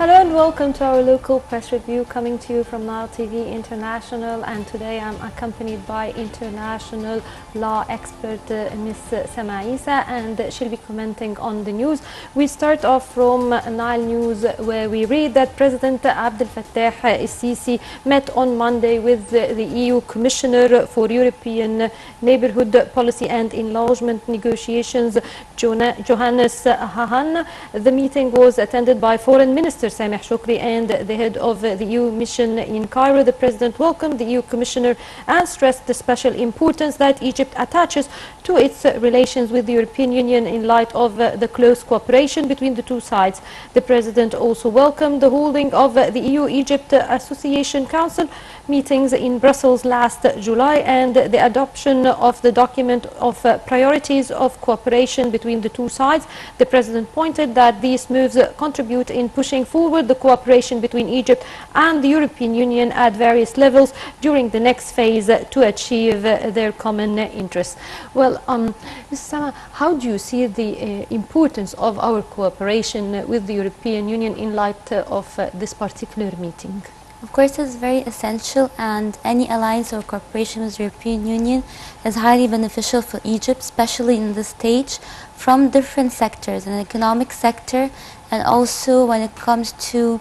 Hello and welcome to our local press review coming to you from Nile TV International, and today I'm accompanied by international law expert Ms. Sameh Eissa, and she'll be commenting on the news. We start off from Nile News, where we read that President Abdel Fattah ElSissi met on Monday with the EU Commissioner for European Neighbourhood Policy and Enlargement Negotiations, Johannes Hahn. The meeting was attended by Foreign Minister Sameh, Shoukri, and the head of the EU mission in Cairo. The President welcomed the EU Commissioner and stressed the special importance that Egypt attaches to its relations with the European Union in light of the close cooperation between the two sides. The President also welcomed the holding of the EU-Egypt Association Council meetings in Brussels last July and the adoption of the document of priorities of cooperation between the two sides. The President pointed that these moves contribute in pushing forward the cooperation between Egypt and the European Union at various levels during the next phase to achieve their common interests. Well, Ms. Sameh, how do you see the importance of our cooperation with the European Union in light of this particular meeting? Of course, it's very essential, and any alliance or cooperation with the European Union is highly beneficial for Egypt, especially in this stage, from different sectors, an economic sector, and also when it comes to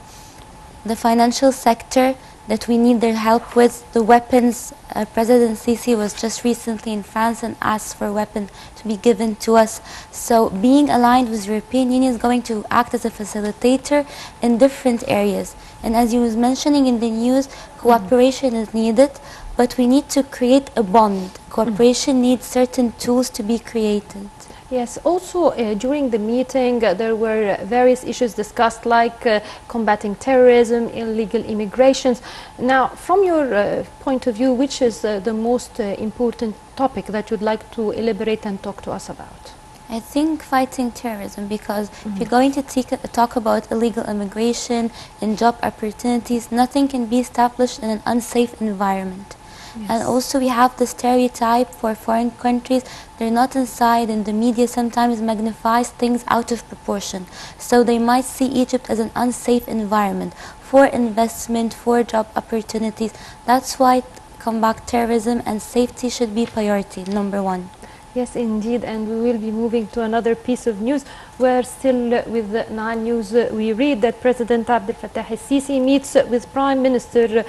the financial sector that we need their help with. The weapons, President Sisi was just recently in France and asked for a weapon to be given to us. So being aligned with the European Union is going to act as a facilitator in different areas. And as you was mentioning in the news, cooperation is needed, but we need to create a bond. Cooperation needs certain tools to be created. Yes, also during the meeting there were various issues discussed, like combating terrorism, illegal immigrations. Now, from your point of view, which is the most important topic that you'd like to elaborate and talk to us about? I think fighting terrorism, because if you're going to talk about illegal immigration and job opportunities, nothing can be established in an unsafe environment. Yes. And also we have the stereotype for foreign countries, they're not inside, and the media sometimes magnifies things out of proportion. So they might see Egypt as an unsafe environment for investment, for job opportunities. That's why combat terrorism and safety should be priority number one. Yes, indeed, and we will be moving to another piece of news, where still with the Nile News we read that President Abdel Fattah ElSissi meets with Prime Minister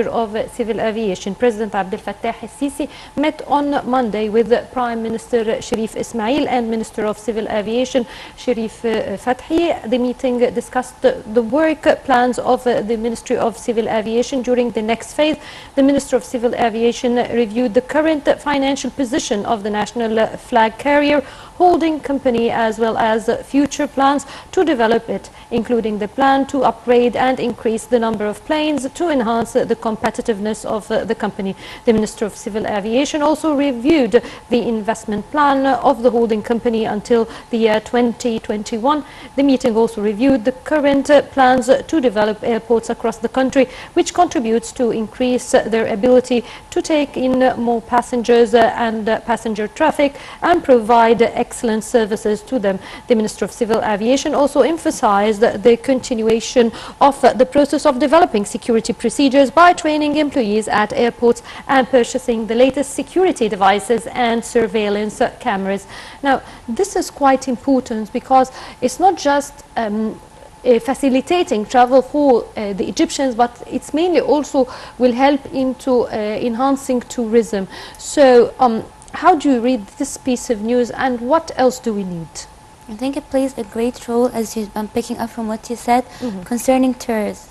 of Civil Aviation. President Abdel Fattah ElSissi met on Monday with Prime Minister Sharif Ismail and Minister of Civil Aviation Sharif Fathi. The meeting discussed the work plans of the Ministry of Civil Aviation during the next phase. The Minister of Civil Aviation reviewed the current financial position of the national flag carrier holding company, as well as future plans to develop it, including the plan to upgrade and increase the number of planes to enhance the competitiveness of the company. The Minister of Civil Aviation also reviewed the investment plan of the holding company until the year 2021. The meeting also reviewed the current plans to develop airports across the country, which contributes to increase their ability to take in more passengers and passenger traffic and provide excellent services to them. The Minister of Civil Aviation also emphasized the continuation of the process of developing security procedures by training employees at airports and purchasing the latest security devices and surveillance cameras. Now, this is quite important because it's not just facilitating travel for the Egyptians, but it's mainly also will help into enhancing tourism. So how do you read this piece of news, and what else do we need? I think it plays a great role, as I'm picking up from what you said, concerning tourists,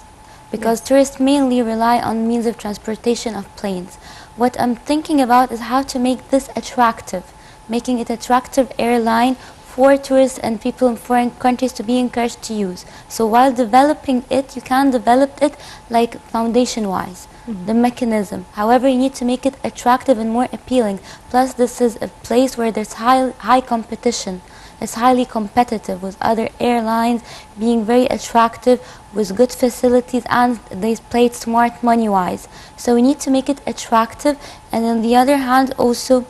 because tourists mainly rely on means of transportation of planes. What I'm thinking about is how to make this attractive, making it attractive airline for tourists and people in foreign countries to be encouraged to use. So while developing it, you can develop it like foundation-wise. The mechanism. However, you need to make it attractive and more appealing. Plus, this is a place where there's high competition. It's highly competitive, with other airlines being very attractive, with good facilities, and they play it smart money-wise. So we need to make it attractive, and on the other hand, also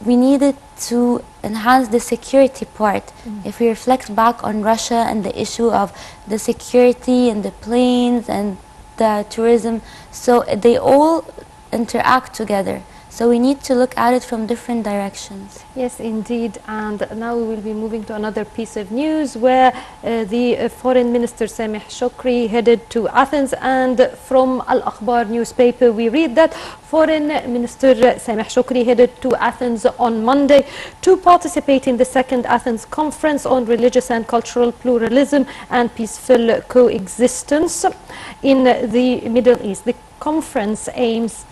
we need it to enhance the security part. If we reflect back on Russia and the issue of the security and the planes and the tourism, so they all interact together. So we need to look at it from different directions. Yes, indeed. And now we will be moving to another piece of news where the Foreign Minister Sameh Shoukri headed to Athens. And from Al-Akhbar newspaper, we read that Foreign Minister Sameh Shoukri headed to Athens on Monday to participate in the second Athens Conference on Religious and Cultural Pluralism and Peaceful Coexistence in the Middle East. The conference aims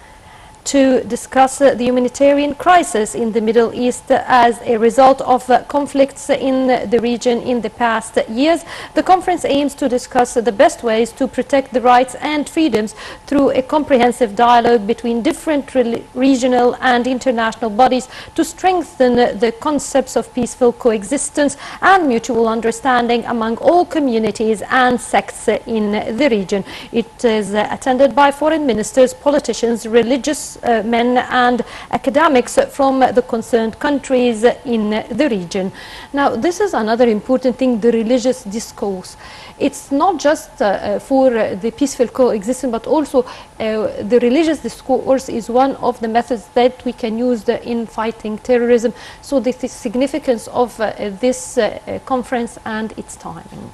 to discuss the humanitarian crisis in the Middle East as a result of conflicts in the region in the past years. The conference aims to discuss the best ways to protect the rights and freedoms through a comprehensive dialogue between different regional and international bodies to strengthen the concepts of peaceful coexistence and mutual understanding among all communities and sects in the region. It is attended by foreign ministers, politicians, religious men and academics from the concerned countries in the region. Now, this is another important thing, the religious discourse. It's not just for the peaceful coexistence, but also the religious discourse is one of the methods that we can use in fighting terrorism. So the significance of this conference and its timing.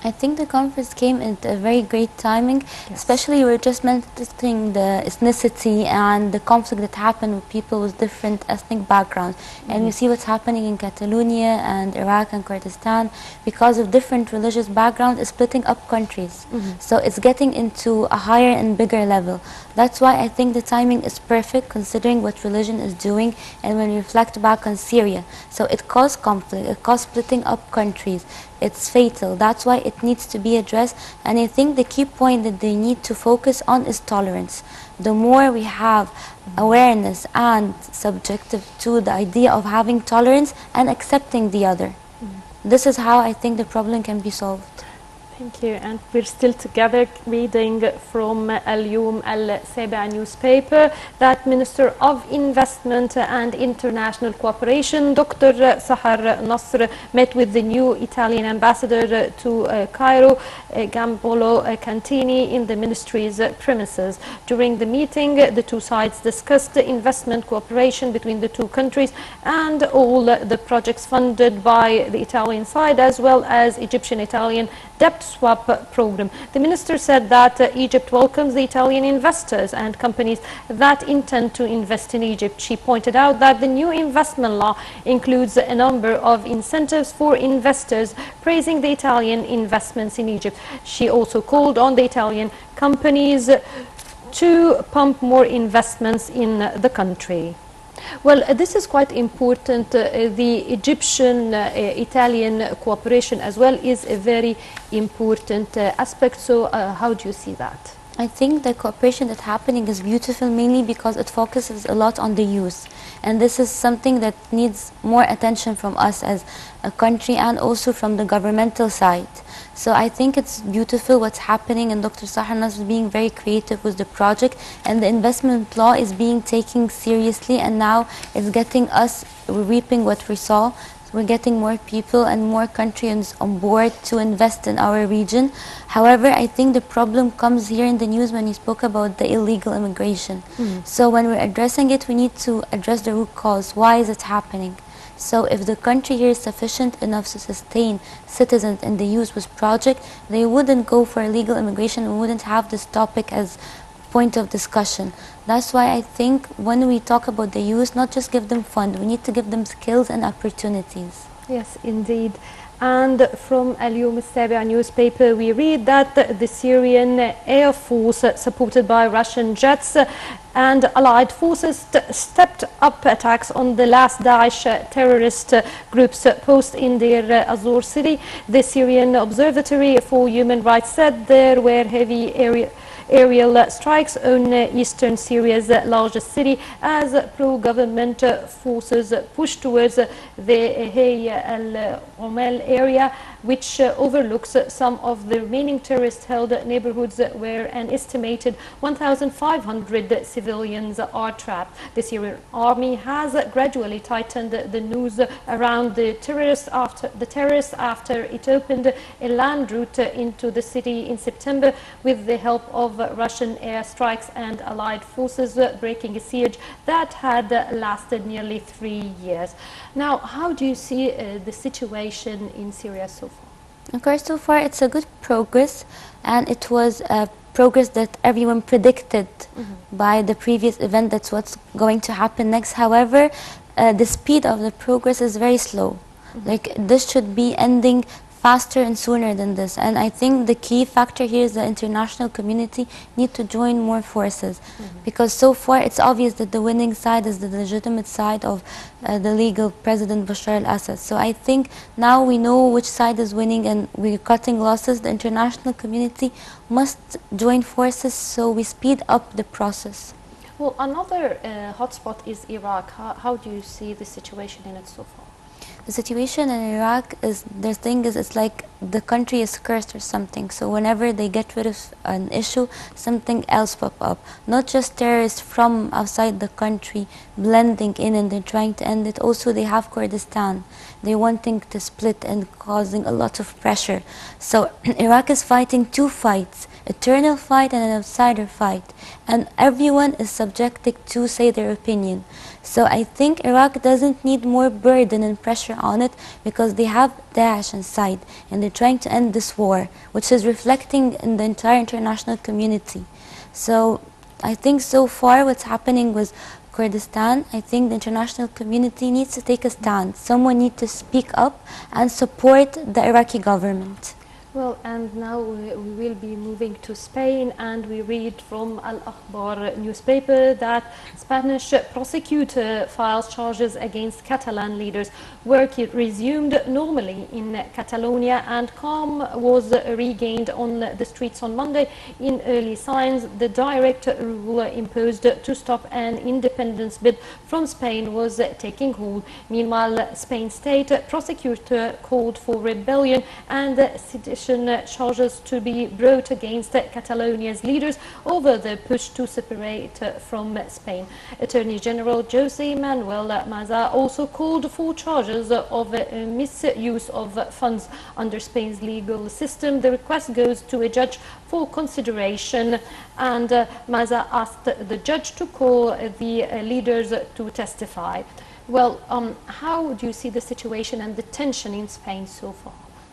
I think the conference came at a very great timing, especially you were just mentioning the ethnicity and the conflict that happened with people with different ethnic backgrounds. And you see what's happening in Catalonia and Iraq and Kurdistan because of different religious backgrounds is splitting up countries. So it's getting into a higher and bigger level. That's why I think the timing is perfect considering what religion is doing, and when you reflect back on Syria. So it caused conflict, it caused splitting up countries. It's fatal. That's why it needs to be addressed. And I think the key point that they need to focus on is tolerance. The more we have awareness and subjective to the idea of having tolerance and accepting the other. This is how I think the problem can be solved. Thank you. And we're still together reading from Al-Yom Al-Sabah newspaper that Minister of Investment and International Cooperation, Dr. Sahar Nasr, met with the new Italian ambassador to Cairo, Gambolo Cantini, in the ministry's premises. During the meeting, the two sides discussed investment cooperation between the two countries and all the projects funded by the Italian side, as well as Egyptian-Italian debt swap program. The minister said that Egypt welcomes the Italian investors and companies that intend to invest in Egypt. She pointed out that the new investment law includes a number of incentives for investors, praising the Italian investments in Egypt. She also called on the Italian companies to pump more investments in the country. Well, this is quite important. The Egyptian-Italian cooperation as well is a very important aspect. So how do you see that? I think the cooperation that's happening is beautiful mainly because it focuses a lot on the youth. And this is something that needs more attention from us as a country and also from the governmental side. So I think it's beautiful what's happening, and Dr. Sahar Nasr is being very creative with the project, and the investment law is being taken seriously, and now it's getting us reaping what we saw. We're getting more people and more countries on board to invest in our region. However, I think the problem comes here in the news when you spoke about the illegal immigration. So when we're addressing it, we need to address the root cause. Why is it happening? So if the country here is sufficient enough to sustain citizens and the youth with project, they wouldn't go for illegal immigration and wouldn't have this topic as point of discussion. That's why I think when we talk about the youth, not just give them fund, we need to give them skills and opportunities. Yes, indeed. And from Al-Yom Al-Sabah newspaper, we read that the Syrian Air Force, supported by Russian jets and allied forces, stepped up attacks on the last Daesh terrorist groups post in their Azor city. The Syrian Observatory for Human Rights said there were heavy aerial strikes on eastern Syria's largest city as pro-government forces push towards the Hay al-Umal area, which overlooks some of the remaining terrorist-held neighborhoods where an estimated 1,500 civilians are trapped. The Syrian army has gradually tightened the noose around the terrorists after it opened a land route into the city in September with the help of Russian airstrikes and allied forces, breaking a siege that had lasted nearly 3 years. Now, how do you see the situation in Syria so far? Of course, so far it's a good progress, and it was a progress that everyone predicted by the previous event. That's what's going to happen next. However, the speed of the progress is very slow. Like, this should be ending faster and sooner than this, and I think the key factor here is the international community need to join more forces, because so far it's obvious that the winning side is the legitimate side of the legal President Bashar al-Assad. So I think now we know which side is winning and we're cutting losses. The international community must join forces so we speed up the process. Well, another hotspot is Iraq. How do you see the situation in it so far? The situation in Iraq is, the thing is, it's like the country is cursed or something. So whenever they get rid of an issue, something else pop up. Not just terrorists from outside the country blending in and they're trying to end it. Also, they have Kurdistan. They're wanting to split and causing a lot of pressure. So Iraq is fighting two fights, eternal fight and an outsider fight. And everyone is subjected to say their opinion. So I think Iraq doesn't need more burden and pressure on it, because they have Daesh inside and they're trying to end this war, which is reflecting in the entire international community. So I think so far what's happening with Kurdistan, I think the international community needs to take a stand. Someone needs to speak up and support the Iraqi government. Well, and now we will be moving to Spain, and we read from Al Akhbar newspaper that Spanish prosecutor files charges against Catalan leaders. Work resumed normally in Catalonia and calm was regained on the streets on Monday. In early signs, the direct rule imposed to stop an independence bid from Spain was taking hold. Meanwhile, Spain's state prosecutor called for rebellion and sedition charges to be brought against Catalonia's leaders over the push to separate from Spain. Attorney General José Manuel Maza also called for charges of misuse of funds under Spain's legal system. The request goes to a judge for consideration, and Maza asked the judge to call the leaders to testify. Well, how do you see the situation and the tension in Spain so far?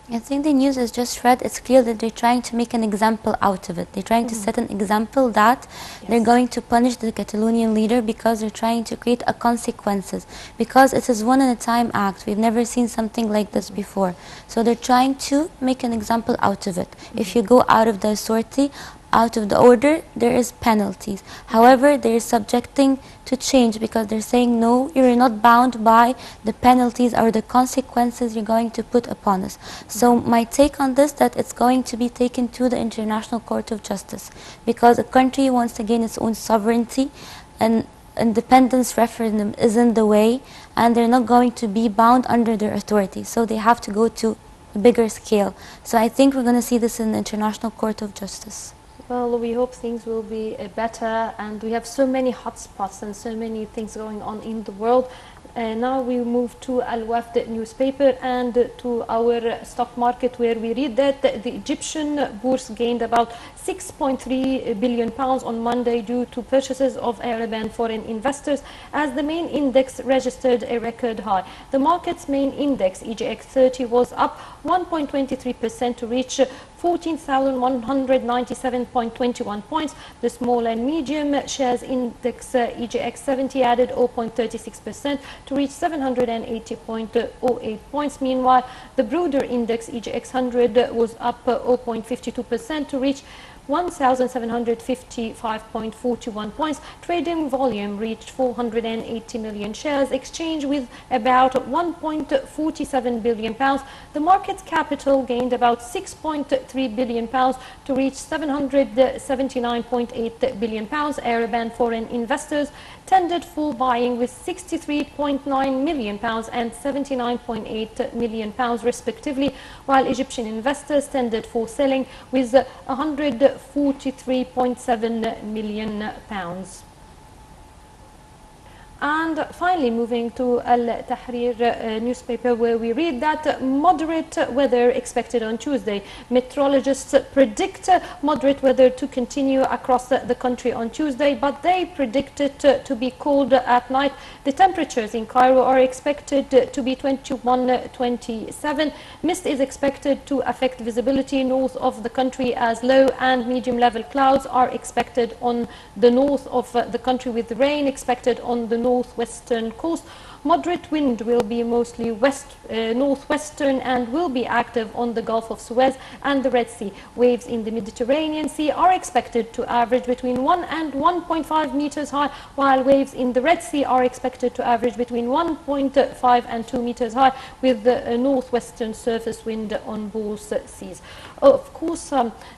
I think the news is just read. It's clear that they're trying to make an example out of it. They're trying to set an example that they're going to punish the Catalonian leader because they're trying to create a consequences. Because it is one-at-a-time act. We've never seen something like this before. So they're trying to make an example out of it. If you go out of the authority, out of the order, there is penalties. However, they're subjecting to change because they're saying, no, you're not bound by the penalties or the consequences you're going to put upon us. So my take on this, that it's going to be taken to the International Court of Justice, because a country wants to gain its own sovereignty, and independence referendum isn't the way, and they're not going to be bound under their authority. So they have to go to a bigger scale. So I think we're going to see this in the International Court of Justice. Well, we hope things will be better, and we have so many hotspots and so many things going on in the world. Now we move to Al-Wafd newspaper and to our stock market, where we read that the Egyptian bourse gained about £6.3 billion on Monday due to purchases of Arab and foreign investors, as the main index registered a record high. The market's main index, EGX 30, was up 1.23% to reach 14,197.21 points. The small and medium shares index EGX 70 added 0.36% to reach 780.08 points. Meanwhile, the broader index EGX 100 was up 0.52% to reach 1,755.41 points. Trading volume reached 480 million shares, exchange with about 1.47 billion pounds. The market capital gained about 6.3 billion pounds to reach 779.8 billion pounds. Arab and foreign investors tendered for buying with 63.9 million pounds and 79.8 million pounds respectively, while Egyptian investors tendered for selling with 143.7 million pounds. And finally, moving to Al Tahrir newspaper, where we read that moderate weather expected on Tuesday. Meteorologists predict moderate weather to continue across the country on Tuesday, but they predict it to be cold at night. The temperatures in Cairo are expected to be 21-27. Mist is expected to affect visibility north of the country, as low and medium level clouds are expected on the north of the country, with rain expected on the northwestern coast. Moderate wind will be mostly northwestern and will be active on the Gulf of Suez and the Red Sea. Waves in the Mediterranean Sea are expected to average between 1 and 1.5 meters high, while waves in the Red Sea are expected to average between 1.5 and 2 meters high, with the northwestern surface wind on both seas. Of course,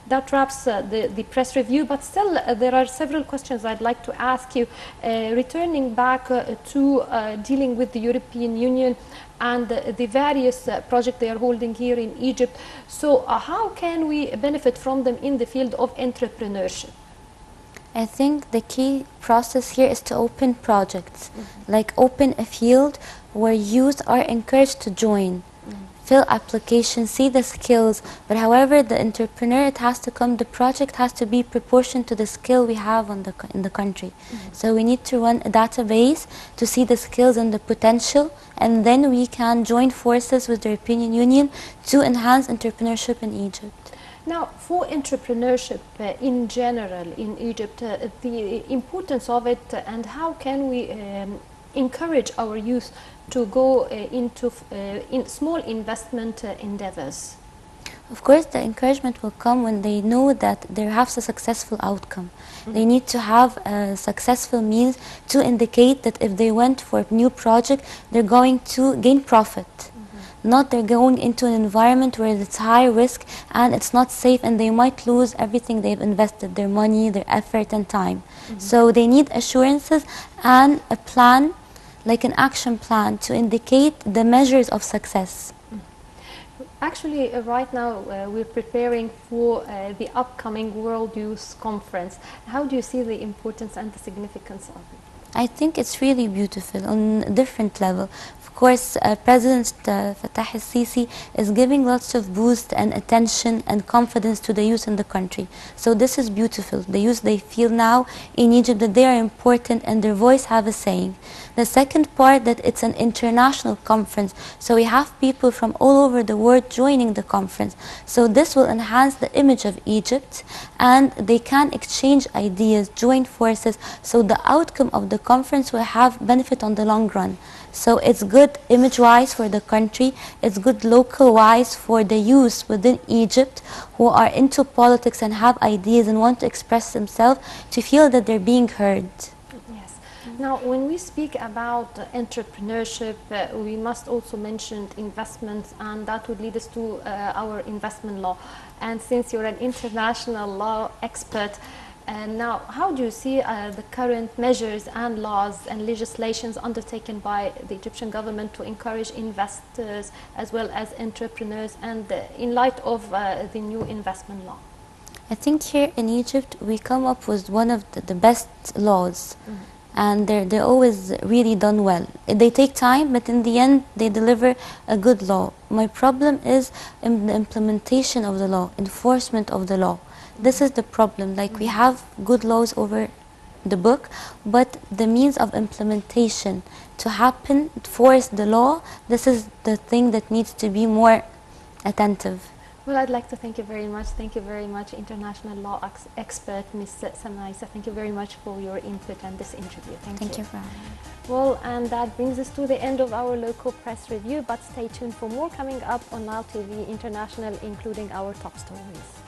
that wraps the press review, but still there are several questions I'd like to ask you, returning back to dealing with the European Union and the various projects they are holding here in Egypt. So how can we benefit from them in the field of entrepreneurship? I think the key process here is to open projects, like open a field where youth are encouraged to join. Fill applications, see the skills, but however the entrepreneur, it has to come, the project has to be proportioned to the skill we have in the country. So we need to run a database to see the skills and the potential, and then we can join forces with the European Union to enhance entrepreneurship in Egypt. Now, for entrepreneurship in general in Egypt, the importance of it, and how can we encourage our youth to go into small investment endeavors? Of course, the encouragement will come when they know that they have a successful outcome. They need to have a successful means to indicate that if they went for a new project, they're going to gain profit. Not they're going into an environment where it's high risk and it's not safe, and they might lose everything they've invested, their money, their effort and time. So they need assurances and a plan, like an action plan, to indicate the measures of success. Actually, right now we're preparing for the upcoming World Youth Conference. How do you see the importance and the significance of it? I think it's really beautiful on a different level. Of course, President Fattah ElSissi is giving lots of boost and attention and confidence to the youth in the country. So this is beautiful. The youth, they feel now in Egypt that they are important and their voice have a saying. The second part, that it's an international conference. So we have people from all over the world joining the conference. So this will enhance the image of Egypt, and they can exchange ideas, join forces. So the outcome of the conference will have benefit on the long run. So it's good image-wise for the country, it's good local-wise for the youth within Egypt who are into politics and have ideas and want to express themselves, to feel that they're being heard. Yes. Now, when we speak about entrepreneurship, we must also mention investments, and that would lead us to our investment law. And since you're an international law expert, and now, how do you see the current measures and laws and legislations undertaken by the Egyptian government to encourage investors as well as entrepreneurs, and in light of the new investment law? I think here in Egypt we come up with one of the best laws, and they're always really done well. They take time, but in the end they deliver a good law. My problem is in the implementation of the law, enforcement of the law. This is the problem. Like, we have good laws over the book, but the means of implementation to happen, force the law, this is the thing that needs to be more attentive. Well, I'd like to thank you very much. Thank you very much, international law expert, Ms. Sameh. Thank you very much for your input and this interview. Thank you for having me. Well, and that brings us to the end of our local press review, but stay tuned for more coming up on Nile TV International, including our top stories.